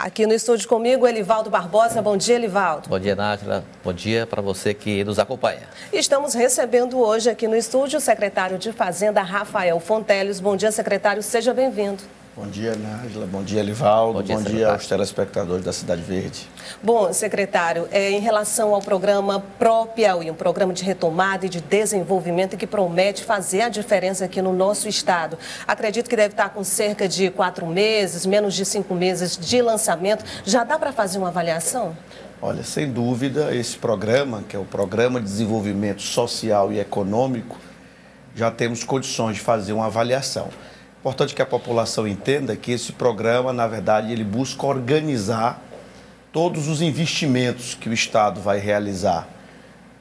Aqui no estúdio comigo, Elivaldo Barbosa. Bom dia, Elivaldo. Bom dia, Nájila. Bom dia para você que nos acompanha. Estamos recebendo hoje aqui no estúdio o secretário de Fazenda, Rafael Fonteles. Bom dia, secretário. Seja bem-vindo. Bom dia, Nájila. Bom dia, Elivaldo. Bom dia aos telespectadores da Cidade Verde. Bom, secretário, em relação ao programa Pro-Piauí, um programa de retomada e de desenvolvimento que promete fazer a diferença aqui no nosso estado. Acredito que deve estar com cerca de 4 meses, menos de 5 meses de lançamento. Já dá para fazer uma avaliação? Olha, sem dúvida, esse programa, que é o Programa de Desenvolvimento Social e Econômico, já temos condições de fazer uma avaliação. Importante que a população entenda que esse programa, na verdade, ele busca organizar todos os investimentos que o Estado vai realizar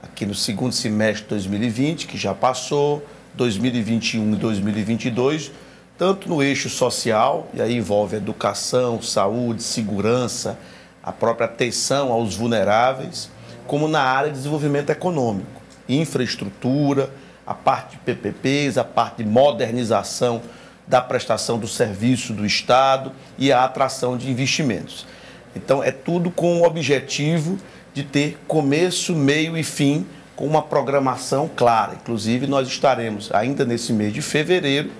aqui no segundo semestre de 2020, que já passou, 2021 e 2022, tanto no eixo social, e aí envolve educação, saúde, segurança, a própria atenção aos vulneráveis, como na área de desenvolvimento econômico, infraestrutura, a parte de PPPs, a parte de modernização da prestação do serviço do Estado e a atração de investimentos. Então, é tudo com o objetivo de ter começo, meio e fim, com uma programação clara. Inclusive, nós estaremos, ainda nesse mês de fevereiro,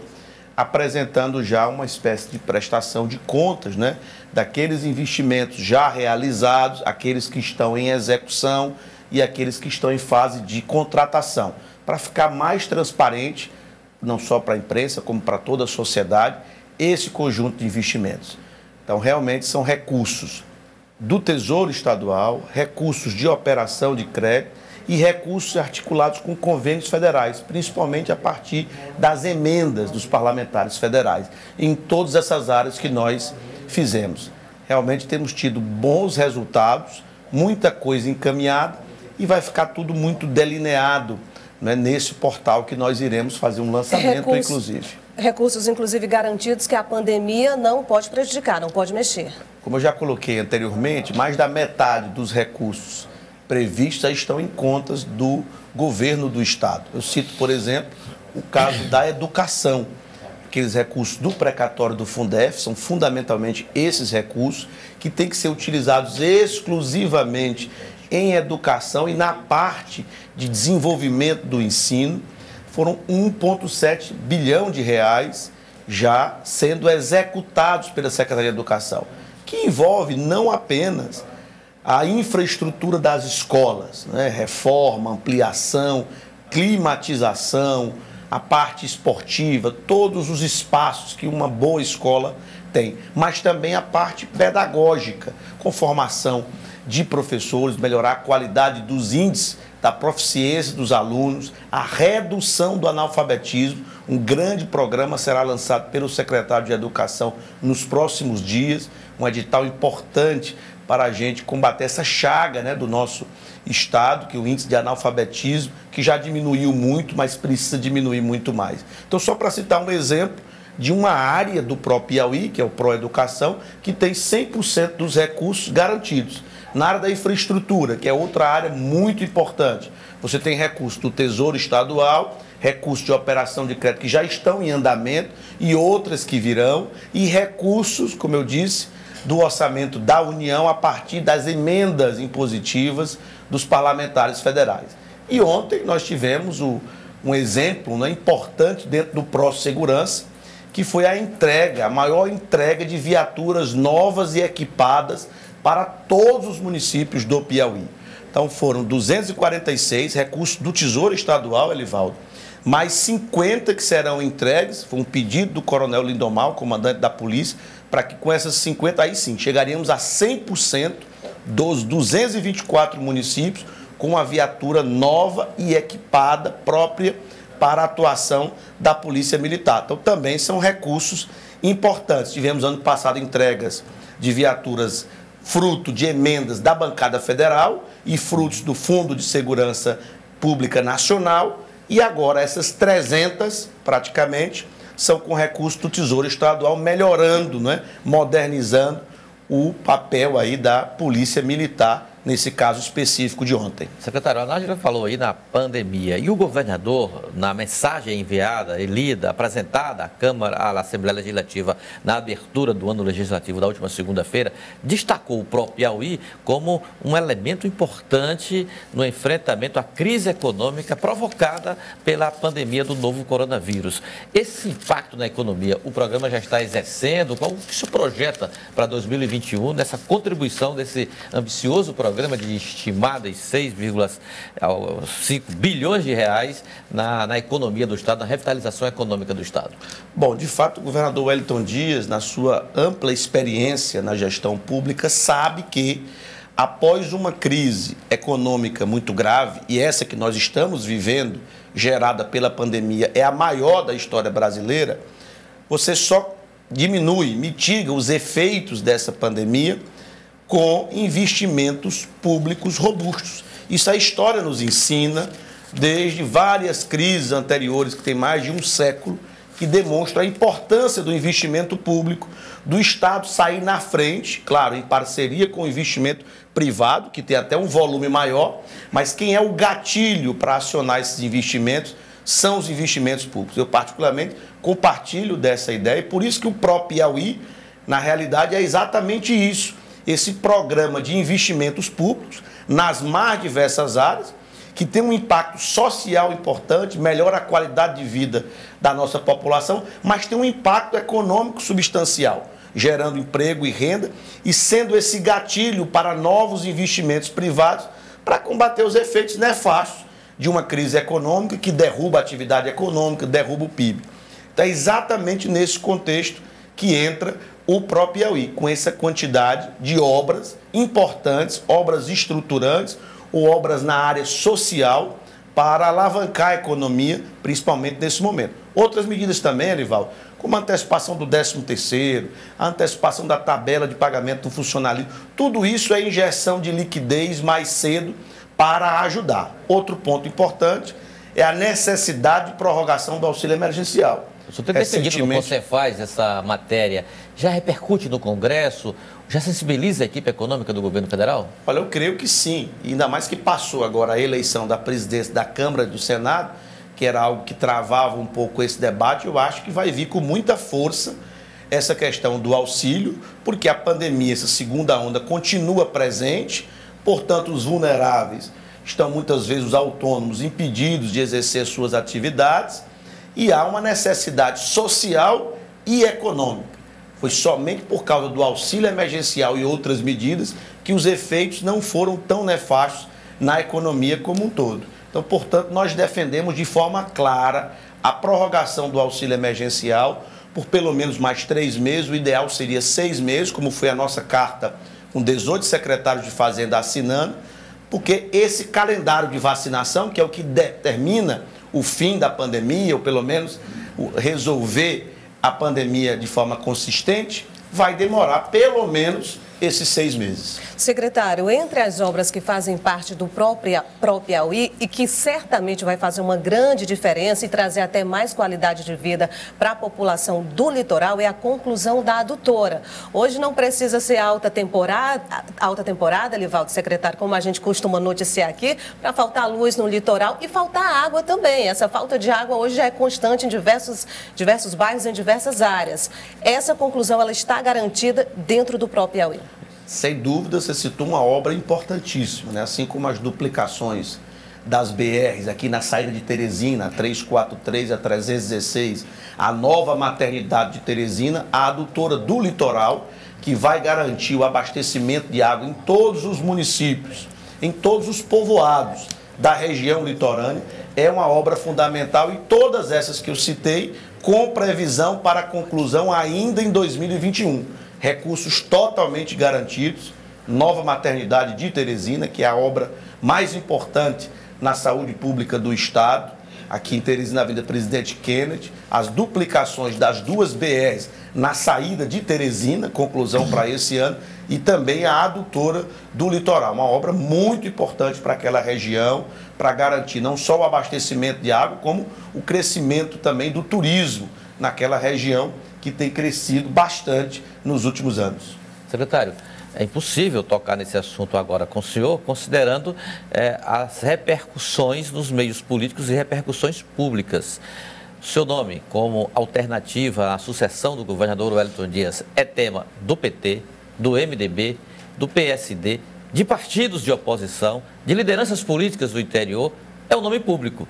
apresentando já uma espécie de prestação de contas, né, daqueles investimentos já realizados, aqueles que estão em execução e aqueles que estão em fase de contratação, para ficar mais transparente, não só para a imprensa, como para toda a sociedade, esse conjunto de investimentos. Então, realmente são recursos do Tesouro Estadual, recursos de operação de crédito e recursos articulados com convênios federais, principalmente a partir das emendas dos parlamentares federais, em todas essas áreas que nós fizemos. Realmente temos tido bons resultados, muita coisa encaminhada e vai ficar tudo muito delineado, né, nesse portal que nós iremos fazer um lançamento, inclusive. Recursos, inclusive, garantidos que a pandemia não pode prejudicar, não pode mexer. Como eu já coloquei anteriormente, mais da metade dos recursos previstos estão em contas do governo do Estado. Eu cito, por exemplo, o caso da educação. Aqueles recursos do precatório do Fundef, são fundamentalmente esses recursos que têm que ser utilizados exclusivamente em educação e na parte de desenvolvimento do ensino. Foram 1,7 bilhão de reais já sendo executados pela Secretaria de Educação, que envolve não apenas a infraestrutura das escolas, né? Reforma, ampliação, climatização, a parte esportiva, todos os espaços que uma boa escola tem, mas também a parte pedagógica, com formação de professores, melhorar a qualidade dos índices da proficiência dos alunos, a redução do analfabetismo. Um grande programa será lançado pelo secretário de Educação nos próximos dias, um edital importante para a gente combater essa chaga, né, do nosso Estado, que é o índice de analfabetismo, que já diminuiu muito, mas precisa diminuir muito mais. Então, só para citar um exemplo de uma área do Pro-Piauí, que é o Pro-Educação, que tem 100% dos recursos garantidos. Na área da infraestrutura, que é outra área muito importante, você tem recursos do Tesouro Estadual, recursos de operação de crédito que já estão em andamento e outras que virão, e recursos, como eu disse, do orçamento da União a partir das emendas impositivas dos parlamentares federais. E ontem nós tivemos um exemplo, né, importante dentro do Pró-Segurança, que foi a entrega, a maior entrega de viaturas novas e equipadas para todos os municípios do Piauí. Então foram 246 recursos do Tesouro Estadual, Elivaldo, mais 50 que serão entregues, foi um pedido do Coronel Lindomar, comandante da polícia, para que com essas 50, aí sim, chegaríamos a 100% dos 224 municípios com uma viatura nova e equipada própria para a atuação da Polícia Militar. Então também são recursos importantes. Tivemos ano passado entregas de viaturas fruto de emendas da bancada federal e frutos do Fundo de Segurança Pública Nacional, e agora essas 300, praticamente, são com recursos do Tesouro Estadual, melhorando, né, modernizando o papel aí da Polícia Militar nesse caso específico de ontem. Secretário, a Nájila falou aí na pandemia e o governador, na mensagem enviada e lida, apresentada à Câmara, à Assembleia Legislativa, na abertura do ano legislativo da última segunda-feira, destacou o próprio Piauí como um elemento importante no enfrentamento à crise econômica provocada pela pandemia do novo coronavírus. Esse impacto na economia, o programa já está exercendo? Qual que se projeta para 2021 nessa contribuição desse ambicioso programa de estimadas 6,5 bilhões de reais na economia do Estado, na revitalização econômica do Estado? Bom, de fato, o governador Wellington Dias, na sua ampla experiência na gestão pública, sabe que após uma crise econômica muito grave, e essa que nós estamos vivendo, gerada pela pandemia, é a maior da história brasileira, você só diminui, mitiga os efeitos dessa pandemia com investimentos públicos robustos. Isso a história nos ensina, desde várias crises anteriores, que tem mais de um século, que demonstram a importância do investimento público, do Estado sair na frente, claro, em parceria com o investimento privado, que tem até um volume maior, mas quem é o gatilho para acionar esses investimentos são os investimentos públicos. Eu, particularmente, compartilho dessa ideia e por isso que o próprio Piauí, na realidade, é exatamente isso. Esse programa de investimentos públicos nas mais diversas áreas, que tem um impacto social importante, melhora a qualidade de vida da nossa população, mas tem um impacto econômico substancial, gerando emprego e renda e sendo esse gatilho para novos investimentos privados para combater os efeitos nefastos de uma crise econômica que derruba a atividade econômica, derruba o PIB. Então é exatamente nesse contexto que entra o próprio Piauí, com essa quantidade de obras importantes, obras estruturantes ou obras na área social para alavancar a economia, principalmente nesse momento. Outras medidas também, Arivaldo, como a antecipação do 13º, a antecipação da tabela de pagamento do funcionalismo, tudo isso é injeção de liquidez mais cedo para ajudar. Outro ponto importante é a necessidade de prorrogação do auxílio emergencial. O senhor tem defendido no Conselho essa matéria, já repercute no Congresso, já sensibiliza a equipe econômica do governo federal? Olha, eu creio que sim, ainda mais que passou agora a eleição da presidência da Câmara e do Senado, que era algo que travava um pouco esse debate, eu acho que vai vir com muita força essa questão do auxílio, porque a pandemia, essa segunda onda, continua presente, portanto, os vulneráveis estão muitas vezes, os autônomos, impedidos de exercer suas atividades, e há uma necessidade social e econômica. Foi somente por causa do auxílio emergencial e outras medidas que os efeitos não foram tão nefastos na economia como um todo. Então, portanto, nós defendemos de forma clara a prorrogação do auxílio emergencial por pelo menos mais 3 meses, o ideal seria 6 meses, como foi a nossa carta com 18 secretários de Fazenda assinando, porque esse calendário de vacinação, que é o que determina o fim da pandemia, ou pelo menos resolver a pandemia de forma consistente, vai demorar pelo menos esses 6 meses. Secretário, entre as obras que fazem parte do próprio Piauí e que certamente vai fazer uma grande diferença e trazer até mais qualidade de vida para a população do litoral é a conclusão da adutora. Hoje não precisa ser alta temporada, Livaldo, secretário, como a gente costuma noticiar aqui, para faltar luz no litoral e faltar água também. Essa falta de água hoje já é constante em diversos bairros, em diversas áreas. Essa conclusão ela está garantida dentro do próprio Piauí. Sem dúvida, você citou uma obra importantíssima, né? Assim como as duplicações das BRs aqui na saída de Teresina, a 343 e a 316, a nova maternidade de Teresina, a adutora do litoral, que vai garantir o abastecimento de água em todos os municípios, em todos os povoados da região litorânea, é uma obra fundamental e todas essas que eu citei, com previsão para a conclusão ainda em 2021. Recursos totalmente garantidos, nova maternidade de Teresina, que é a obra mais importante na saúde pública do Estado, aqui em Teresina, na Avenida Presidente Kennedy, as duplicações das 2 BRs na saída de Teresina, conclusão para esse ano, e também a adutora do litoral, uma obra muito importante para aquela região, para garantir não só o abastecimento de água, como o crescimento também do turismo naquela região, que tem crescido bastante nos últimos anos. Secretário, É impossível tocar nesse assunto agora com o senhor, considerando as repercussões nos meios políticos e repercussões públicas. O seu nome como alternativa à sucessão do governador Wellington Dias é tema do PT, do MDB, do PSD, de partidos de oposição, de lideranças políticas do interior, é um nome público.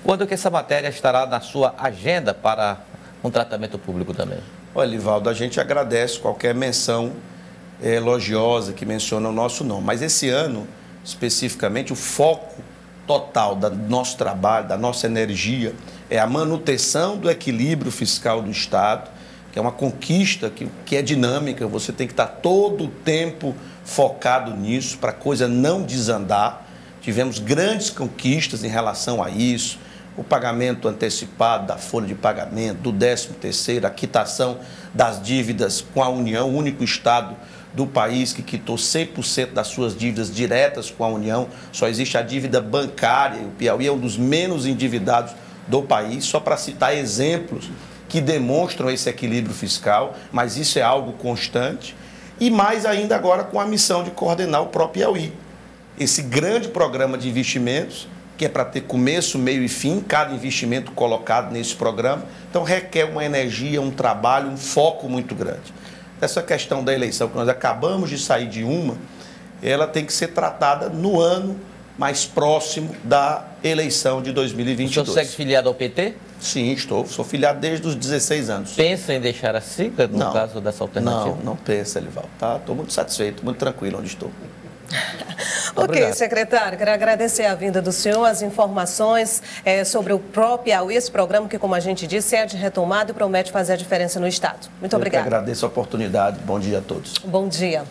Quando é que essa matéria estará na sua agenda para um tratamento público também? Olha, Livaldo, a gente agradece qualquer menção elogiosa que menciona o nosso nome, mas esse ano, especificamente, o foco total do nosso trabalho, da nossa energia, é a manutenção do equilíbrio fiscal do Estado, que é uma conquista que é dinâmica, você tem que estar todo o tempo focado nisso para a coisa não desandar. Tivemos grandes conquistas em relação a isso, o pagamento antecipado da folha de pagamento, do 13º, a quitação das dívidas com a União, o único Estado do país que quitou 100% das suas dívidas diretas com a União. Só existe a dívida bancária, o Piauí é um dos menos endividados do país, só para citar exemplos que demonstram esse equilíbrio fiscal, mas isso é algo constante. E mais ainda agora com a missão de coordenar o próprio Piauí. Esse grande programa de investimentos, que é para ter começo, meio e fim, cada investimento colocado nesse programa, então requer uma energia, um trabalho, um foco muito grande. Essa questão da eleição, que nós acabamos de sair de ela tem que ser tratada no ano mais próximo da eleição de 2022. O senhor segue filiado ao PT? Sim, sou filiado desde os 16 anos. Pensa em deixar a sigla no caso dessa alternativa? Não pensa, Elivaldo. Estou muito satisfeito, muito tranquilo onde estou. Ok, secretário, quero agradecer a vinda do senhor, as informações sobre o próprio Piauí, esse programa que, como a gente disse, é de retomada e promete fazer a diferença no Estado. Muito obrigada. Eu que agradeço a oportunidade. Bom dia a todos. Bom dia.